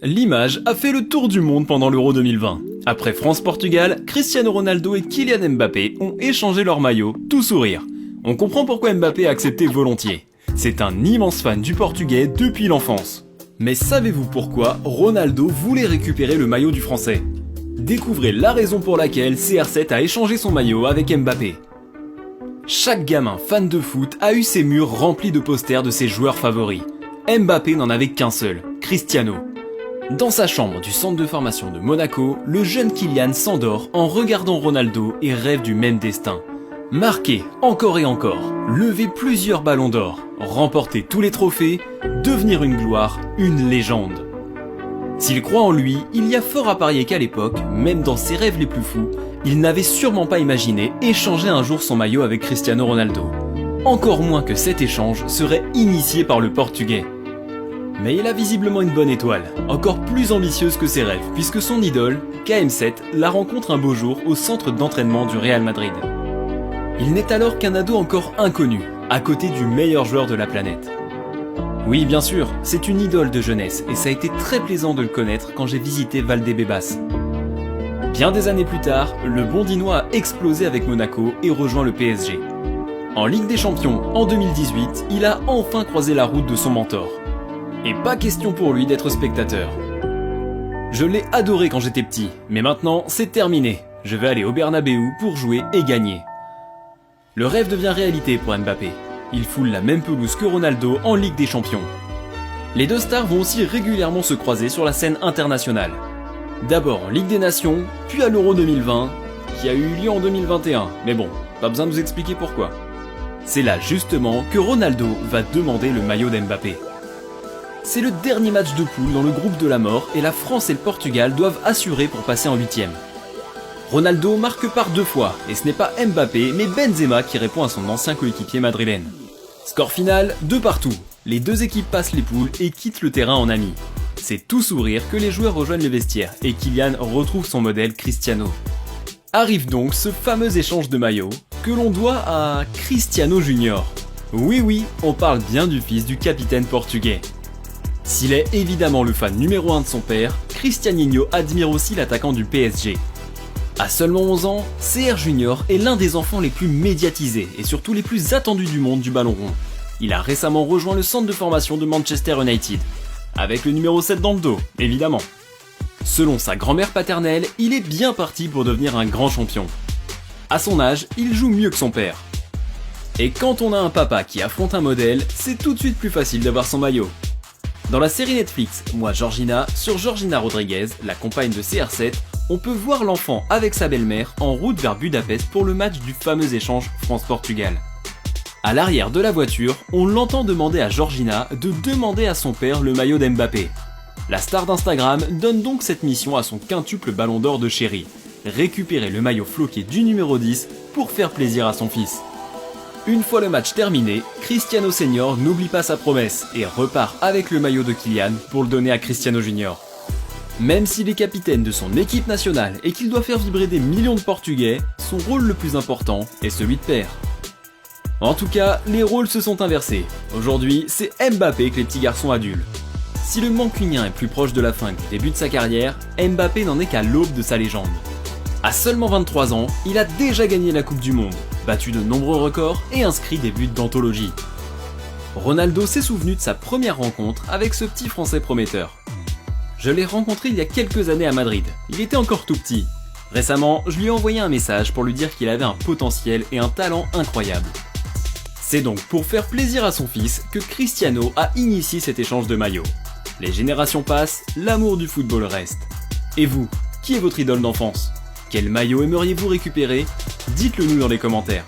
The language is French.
L'image a fait le tour du monde pendant l'Euro 2020. Après France-Portugal, Cristiano Ronaldo et Kylian Mbappé ont échangé leur maillot, tout sourire. On comprend pourquoi Mbappé a accepté volontiers. C'est un immense fan du Portugais depuis l'enfance. Mais savez-vous pourquoi Ronaldo voulait récupérer le maillot du Français? Découvrez la raison pour laquelle CR7 a échangé son maillot avec Mbappé. Chaque gamin fan de foot a eu ses murs remplis de posters de ses joueurs favoris. Mbappé n'en avait qu'un seul, Cristiano. Dans sa chambre du centre de formation de Monaco, le jeune Kylian s'endort en regardant Ronaldo et rêve du même destin. Marquer encore et encore, lever plusieurs ballons d'or, remporter tous les trophées, devenir une gloire, une légende. S'il croit en lui, il y a fort à parier qu'à l'époque, même dans ses rêves les plus fous, il n'avait sûrement pas imaginé échanger un jour son maillot avec Cristiano Ronaldo. Encore moins que cet échange serait initié par le Portugais. Mais il a visiblement une bonne étoile, encore plus ambitieuse que ses rêves, puisque son idole, KM7, la rencontre un beau jour au centre d'entraînement du Real Madrid. Il n'est alors qu'un ado encore inconnu, à côté du meilleur joueur de la planète. Oui, bien sûr, c'est une idole de jeunesse, et ça a été très plaisant de le connaître quand j'ai visité Valdebebas. Bien des années plus tard, le Bondinois a explosé avec Monaco et rejoint le PSG. En Ligue des Champions, en 2018, il a enfin croisé la route de son mentor. Et pas question pour lui d'être spectateur. Je l'ai adoré quand j'étais petit, mais maintenant c'est terminé. Je vais aller au Bernabéu pour jouer et gagner. Le rêve devient réalité pour Mbappé. Il foule la même pelouse que Ronaldo en Ligue des Champions. Les deux stars vont aussi régulièrement se croiser sur la scène internationale. D'abord en Ligue des Nations, puis à l'Euro 2020, qui a eu lieu en 2021. Mais bon, pas besoin de vous expliquer pourquoi. C'est là justement que Ronaldo va demander le maillot d'Mbappé. C'est le dernier match de poule dans le groupe de la mort et la France et le Portugal doivent assurer pour passer en huitième. Ronaldo marque par 2 fois et ce n'est pas Mbappé mais Benzema qui répond à son ancien coéquipier madrilène. Score final, 2-2. Les deux équipes passent les poules et quittent le terrain en amis. C'est tout sourire que les joueurs rejoignent le vestiaire et Kylian retrouve son modèle Cristiano. Arrive donc ce fameux échange de maillots que l'on doit à Cristiano Junior. Oui, on parle bien du fils du capitaine portugais. S'il est évidemment le fan numéro 1 de son père, Cristianinho admire aussi l'attaquant du PSG. À seulement 11 ans, CR Junior est l'un des enfants les plus médiatisés et surtout les plus attendus du monde du ballon rond. Il a récemment rejoint le centre de formation de Manchester United, avec le numéro 7 dans le dos, évidemment. Selon sa grand-mère paternelle, il est bien parti pour devenir un grand champion. À son âge, il joue mieux que son père. Et quand on a un papa qui affronte un modèle, c'est tout de suite plus facile d'avoir son maillot. Dans la série Netflix Moi Georgina, sur Georgina Rodriguez, la compagne de CR7, on peut voir l'enfant avec sa belle-mère en route vers Budapest pour le match du fameux échange France-Portugal. À l'arrière de la voiture, on l'entend demander à Georgina de demander à son père le maillot d'Mbappé. La star d'Instagram donne donc cette mission à son quintuple ballon d'or de chéri, récupérer le maillot floqué du numéro 10 pour faire plaisir à son fils. Une fois le match terminé, Cristiano Senior n'oublie pas sa promesse et repart avec le maillot de Kylian pour le donner à Cristiano Junior. Même s'il est capitaine de son équipe nationale et qu'il doit faire vibrer des millions de Portugais, son rôle le plus important est celui de père. En tout cas, les rôles se sont inversés. Aujourd'hui, c'est Mbappé que les petits garçons adulent. Si le mancunien est plus proche de la fin que du début de sa carrière, Mbappé n'en est qu'à l'aube de sa légende. À seulement 23 ans, il a déjà gagné la Coupe du Monde, battu de nombreux records et inscrit des buts d'anthologie. Ronaldo s'est souvenu de sa première rencontre avec ce petit Français prometteur. Je l'ai rencontré il y a quelques années à Madrid, il était encore tout petit. Récemment, je lui ai envoyé un message pour lui dire qu'il avait un potentiel et un talent incroyable. C'est donc pour faire plaisir à son fils que Cristiano a initié cet échange de maillots. Les générations passent, l'amour du football reste. Et vous, qui est votre idole d'enfance ? Quel maillot aimeriez-vous récupérer ? Dites-le nous dans les commentaires.